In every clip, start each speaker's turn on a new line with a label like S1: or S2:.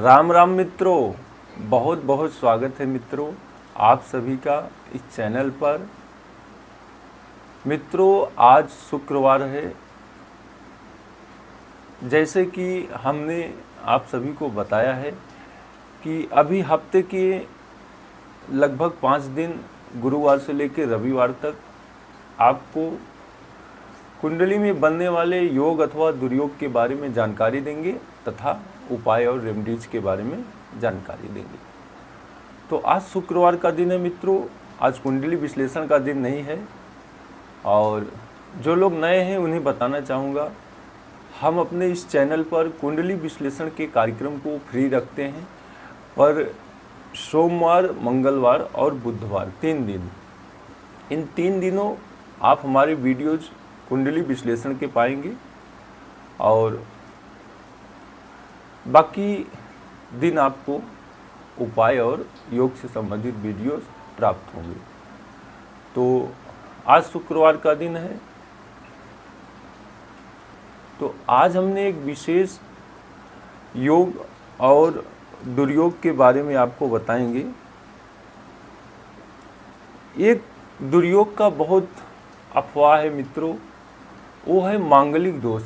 S1: राम राम मित्रों, बहुत बहुत स्वागत है मित्रों आप सभी का इस चैनल पर। मित्रों, आज शुक्रवार है। जैसे कि हमने आप सभी को बताया है कि अभी हफ्ते के लगभग 5 दिन गुरुवार से लेकर रविवार तक आपको कुंडली में बनने वाले योग अथवा दुर्योग के बारे में जानकारी देंगे तथा उपाय और रेमेडीज के बारे में जानकारी देंगे। तो आज शुक्रवार का दिन है मित्रों, आज कुंडली विश्लेषण का दिन नहीं है। और जो लोग नए हैं उन्हें बताना चाहूँगा, हम अपने इस चैनल पर कुंडली विश्लेषण के कार्यक्रम को फ्री रखते हैं, पर सोमवार, मंगलवार और बुधवार 3 दिन, इन 3 दिनों आप हमारे वीडियोज कुंडली विश्लेषण के पाएंगे और बाकी दिन आपको उपाय और योग से संबंधित वीडियोस प्राप्त होंगे। तो आज शुक्रवार का दिन है, तो आज हमने एक विशेष योग और दुर्योग के बारे में आपको बताएंगे। एक दुर्योग का बहुत अफवाह है मित्रों, वो है मांगलिक दोष।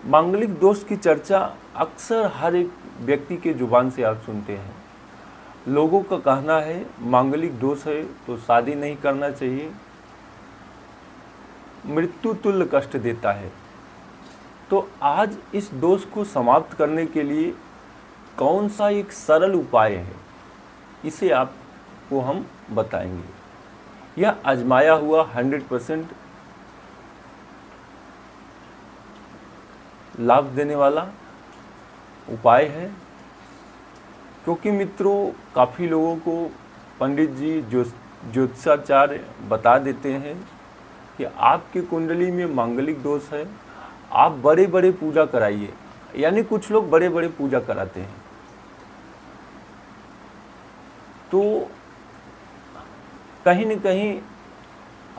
S1: मांगलिक दोष की चर्चा अक्सर हर एक व्यक्ति के जुबान से आप सुनते हैं। लोगों का कहना है मांगलिक दोष है तो शादी नहीं करना चाहिए, मृत्यु तुल्य कष्ट देता है। तो आज इस दोष को समाप्त करने के लिए कौन सा एक सरल उपाय है, इसे आपको हम बताएंगे। यह आजमाया हुआ 100% लाभ देने वाला उपाय है, क्योंकि मित्रों काफ़ी लोगों को पंडित जी ज्योतिषाचार्य बता देते हैं कि आपकी कुंडली में मांगलिक दोष है, आप बड़े बड़े पूजा कराइए। यानी कुछ लोग बड़े बड़े पूजा कराते हैं, तो कहीं न कहीं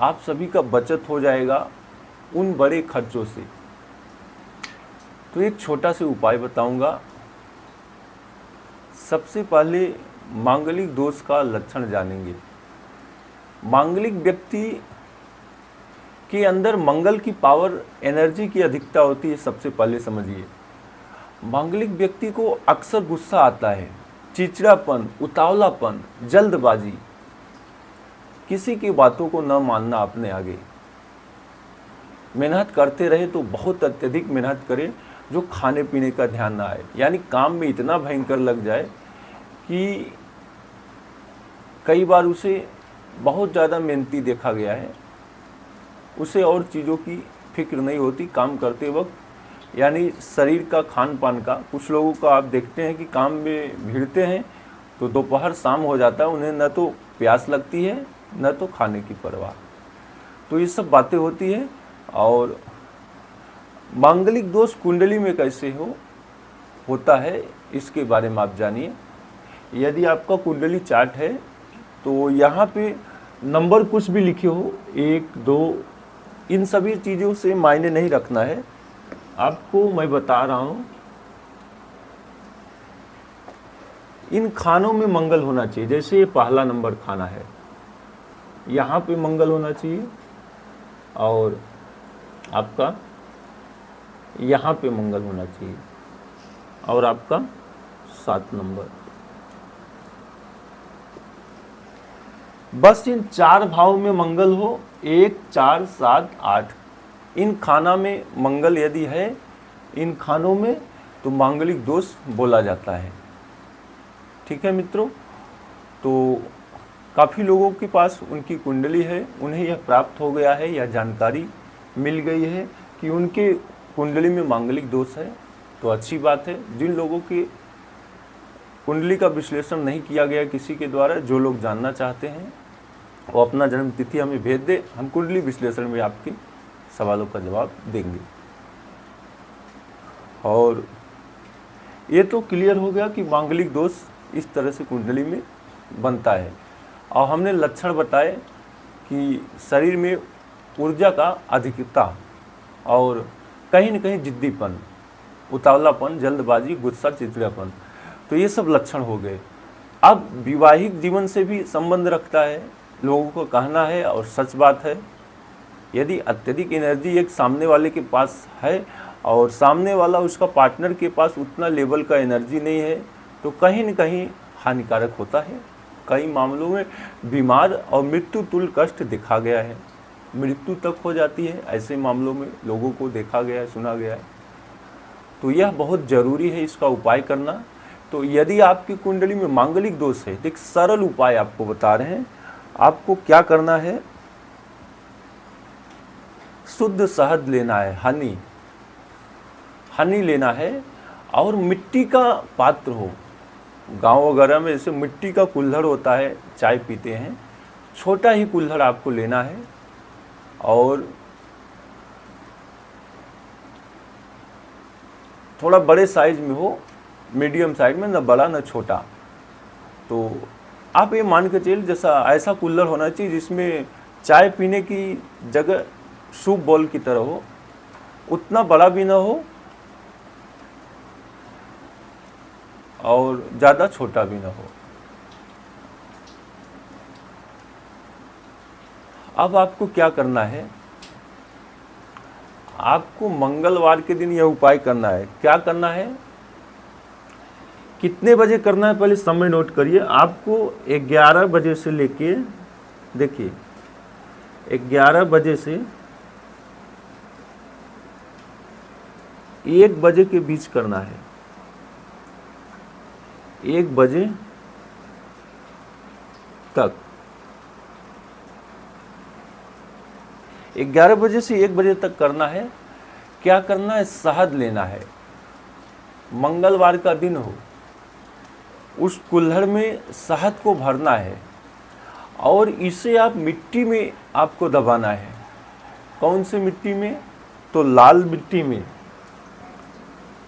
S1: आप सभी का बचत हो जाएगा उन बड़े खर्चों से। तो एक छोटा सा उपाय बताऊंगा। सबसे पहले मांगलिक दोष का लक्षण जानेंगे। मांगलिक व्यक्ति के अंदर मंगल की पावर, एनर्जी की अधिकता होती है। सबसे पहले समझिए, मांगलिक व्यक्ति को अक्सर गुस्सा आता है, चिड़चिड़ापन, उतावलापन, जल्दबाजी, किसी की बातों को न मानना अपने आगे। मेहनत करते रहे तो बहुत अत्यधिक मेहनत करें, जो खाने पीने का ध्यान ना आए। यानी काम में इतना भयंकर लग जाए कि कई बार उसे बहुत ज़्यादा मेहनती देखा गया है, उसे और चीज़ों की फिक्र नहीं होती काम करते वक्त। यानी शरीर का खान पान का, कुछ लोगों का आप देखते हैं कि काम में भिड़ते हैं तो दोपहर शाम हो जाता है, उन्हें न तो प्यास लगती है न तो खाने की परवाह। तो ये सब बातें होती है। और मांगलिक दोष कुंडली में कैसे होता है, इसके बारे में आप जानिए। यदि आपका कुंडली चार्ट है तो यहाँ पे नंबर कुछ भी लिखे हो, 1, 2, इन सभी चीज़ों से मायने नहीं रखना है। आपको मैं बता रहा हूँ, इन खानों में मंगल होना चाहिए। जैसे ये पहला नंबर खाना है, यहाँ पे मंगल होना चाहिए, और आपका यहाँ पे मंगल होना चाहिए, और आपका 7 नंबर। बस इन 4 भाव में मंगल हो, 1, 4, 7, 8, इन खाना में मंगल यदि है, इन खानों में, तो मांगलिक दोष बोला जाता है। ठीक है मित्रों, तो काफ़ी लोगों के पास उनकी कुंडली है, उन्हें यह प्राप्त हो गया है, यह जानकारी मिल गई है कि उनके कुंडली में मांगलिक दोष है, तो अच्छी बात है। जिन लोगों की कुंडली का विश्लेषण नहीं किया गया किसी के द्वारा, जो लोग जानना चाहते हैं वो अपना जन्म तिथि हमें भेज दे, हम कुंडली विश्लेषण में आपके सवालों का जवाब देंगे। और ये तो क्लियर हो गया कि मांगलिक दोष इस तरह से कुंडली में बनता है। और हमने लक्षण बताए कि शरीर में ऊर्जा का अधिकता और कहीं न कहीं जिद्दीपन, उतावलापन, जल्दबाजी, गुस्सा, चिड़चिड़ापन, तो ये सब लक्षण हो गए। अब वैवाहिक जीवन से भी संबंध रखता है, लोगों को कहना है और सच बात है। यदि अत्यधिक एनर्जी एक सामने वाले के पास है और सामने वाला उसका पार्टनर के पास उतना लेवल का एनर्जी नहीं है, तो कहीं न कहीं हानिकारक होता है। कई मामलों में बीमार और मृत्यु तुल्य कष्ट देखा गया है, मृत्यु तक हो जाती है। ऐसे मामलों में लोगों को देखा गया है, सुना गया है। तो यह बहुत ज़रूरी है इसका उपाय करना। तो यदि आपकी कुंडली में मांगलिक दोष है, एक सरल उपाय आपको बता रहे हैं। आपको क्या करना है, शुद्ध शहद लेना है, हनी लेना है, और मिट्टी का पात्र हो। गांव वगैरह में जैसे मिट्टी का कुल्हड़ होता है, चाय पीते हैं, छोटा ही कुल्हड़ आपको लेना है, और थोड़ा बड़े साइज में हो, मीडियम साइज में, ना बड़ा ना छोटा। तो आप ये मान के चलिए जैसा ऐसा कुल्हड़ होना चाहिए जिसमें चाय पीने की जगह सूप बॉल की तरह हो, उतना बड़ा भी ना हो और ज़्यादा छोटा भी ना हो। अब आपको क्या करना है, आपको मंगलवार के दिन यह उपाय करना है। क्या करना है, कितने बजे करना है, पहले समय नोट करिए। आपको 11 बजे से लेके, देखिए 11 बजे से 1 बजे के बीच करना है। 1 बजे तक, 11 बजे से 1 बजे तक करना है। क्या करना है, शहद लेना है, मंगलवार का दिन हो, उस कुल्हड़ में शहद को भरना है और इसे आप मिट्टी में आपको दबाना है। कौन सी मिट्टी में, तो लाल मिट्टी में,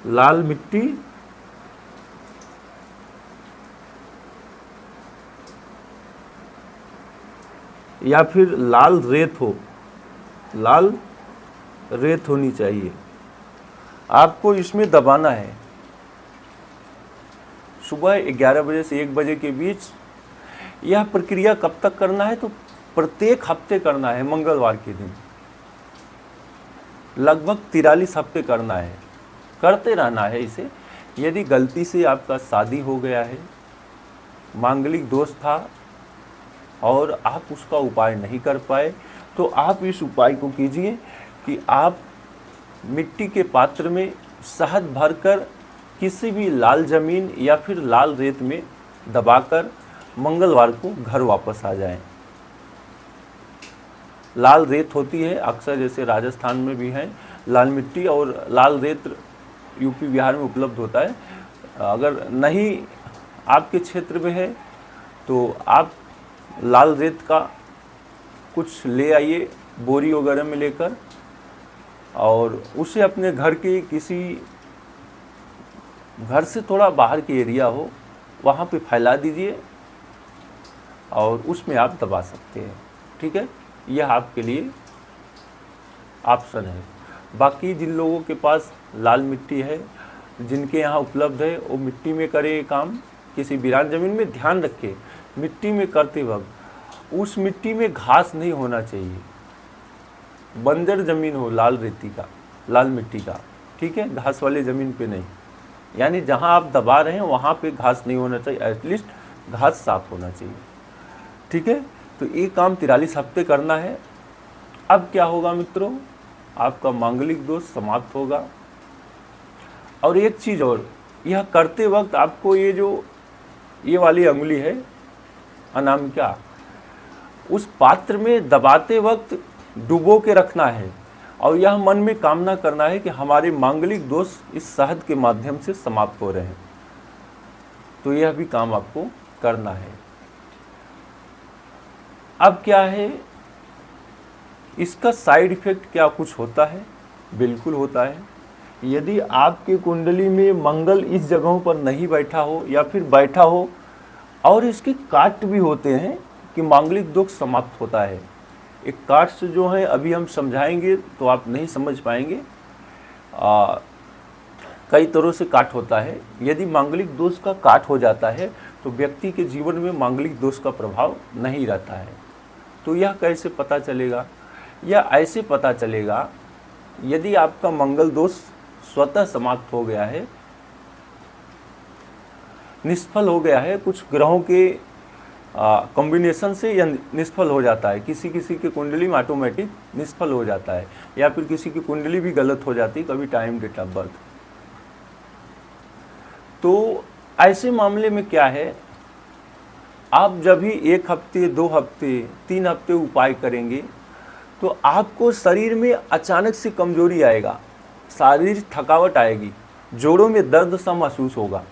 S1: लाल मिट्टी या फिर लाल रेत हो, लाल रेत होनी चाहिए, आपको इसमें दबाना है। सुबह 11 बजे से 1 बजे के बीच। यह प्रक्रिया कब तक करना है, तो प्रत्येक हफ्ते करना है, मंगलवार के दिन, लगभग 43 हफ्ते करना है, करते रहना है इसे। यदि गलती से आपका शादी हो गया है, मांगलिक दोष था और आप उसका उपाय नहीं कर पाए, तो आप इस उपाय को कीजिए कि आप मिट्टी के पात्र में शहद भरकर किसी भी लाल ज़मीन या फिर लाल रेत में दबाकर मंगलवार को घर वापस आ जाएं। लाल रेत होती है अक्सर, जैसे राजस्थान में भी है लाल मिट्टी, और लाल रेत यूपी बिहार में उपलब्ध होता है। अगर नहीं आपके क्षेत्र में है तो आप लाल रेत का कुछ ले आइए, बोरी वगैरह में लेकर, और उसे अपने घर के किसी, घर से थोड़ा बाहर के एरिया हो वहाँ पे फैला दीजिए और उसमें आप दबा सकते हैं। ठीक है, यह आपके लिए ऑप्शन है। बाकी जिन लोगों के पास लाल मिट्टी है, जिनके यहाँ उपलब्ध है, वो मिट्टी में करे काम। किसी वीरान ज़मीन में ध्यान रखें, मिट्टी में करते वक्त उस मिट्टी में घास नहीं होना चाहिए, बंजर ज़मीन हो लाल रेती का, लाल मिट्टी का, ठीक है, घास वाली ज़मीन पे नहीं। यानी जहाँ आप दबा रहे हैं वहाँ पे घास नहीं होना चाहिए, एटलीस्ट घास साफ होना चाहिए। ठीक है, तो ये काम 43 हफ्ते करना है। अब क्या होगा मित्रों, आपका मांगलिक दोष समाप्त होगा। और एक चीज़ और, यह करते वक्त आपको ये वाली अंगुली है अनामिका, उस पात्र में दबाते वक्त डुबो के रखना है और यह मन में कामना करना है कि हमारे मांगलिक दोष इस शहद के माध्यम से समाप्त हो रहे हैं। तो यह भी काम आपको करना है। अब क्या है, इसका साइड इफेक्ट क्या कुछ होता है? बिल्कुल होता है। यदि आपके कुंडली में मंगल इस जगहों पर नहीं बैठा हो या फिर बैठा हो और इसके काट भी होते हैं कि मांगलिक दोष समाप्त होता है। एक काट्स जो है अभी हम समझाएंगे तो आप नहीं समझ पाएंगे। कई तरह से काट होता है। यदि मांगलिक दोष का काट हो जाता है तो व्यक्ति के जीवन में मांगलिक दोष का प्रभाव नहीं रहता है। तो यह कैसे पता चलेगा? यह ऐसे पता चलेगा यदि आपका मंगल दोष स्वतः समाप्त हो गया है, निष्फल हो गया है, कुछ ग्रहों के कॉम्बिनेशन से यह निष्फल हो जाता है। किसी किसी की कुंडली में ऑटोमेटिक निष्फल हो जाता है, या फिर किसी की कुंडली भी गलत हो जाती है कभी टाइम डेट ऑफ बर्थ। तो ऐसे मामले में क्या है, आप जब भी 1 हफ्ते 2 हफ्ते 3 हफ्ते उपाय करेंगे तो आपको शरीर में अचानक से कमजोरी आएगा, शारीरिक थकावट आएगी, जोड़ों में दर्द सा महसूस होगा।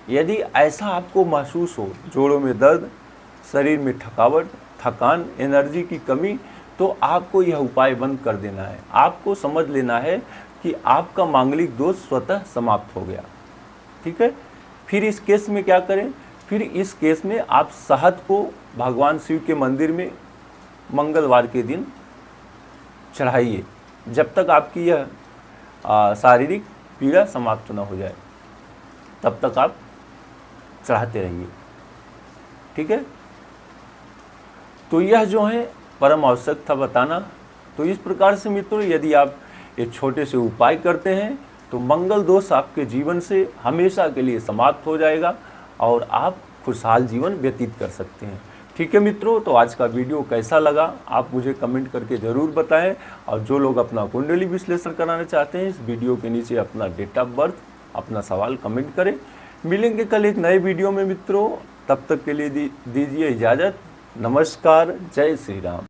S1: यदि ऐसा आपको महसूस हो, जोड़ों में दर्द, शरीर में थकावट, थकान, एनर्जी की कमी, तो आपको यह उपाय बंद कर देना है। आपको समझ लेना है कि आपका मांगलिक दोष स्वतः समाप्त हो गया। ठीक है। फिर इस केस में क्या करें? फिर इस केस में आप शहद को भगवान शिव के मंदिर में मंगलवार के दिन चढ़ाइए, जब तक आपकी यह शारीरिक पीड़ा समाप्त न हो जाए, तब तक आप चढ़ाते रहिए। ठीक है। तो यह जो है परम आवश्यक था बताना। तो इस प्रकार से मित्रों, यदि आप एक छोटे से उपाय करते हैं तो मंगल दोष आपके जीवन से हमेशा के लिए समाप्त हो जाएगा और आप खुशहाल जीवन व्यतीत कर सकते हैं। ठीक है मित्रों, तो आज का वीडियो कैसा लगा आप मुझे कमेंट करके ज़रूर बताएं। और जो लोग अपना कुंडली विश्लेषण कराना चाहते हैं, इस वीडियो के नीचे अपना डेट ऑफ बर्थ, अपना सवाल कमेंट करें। मिलेंगे कल एक नए वीडियो में मित्रों, तब तक के लिए दीजिए इजाज़त। नमस्कार, जय श्री राम।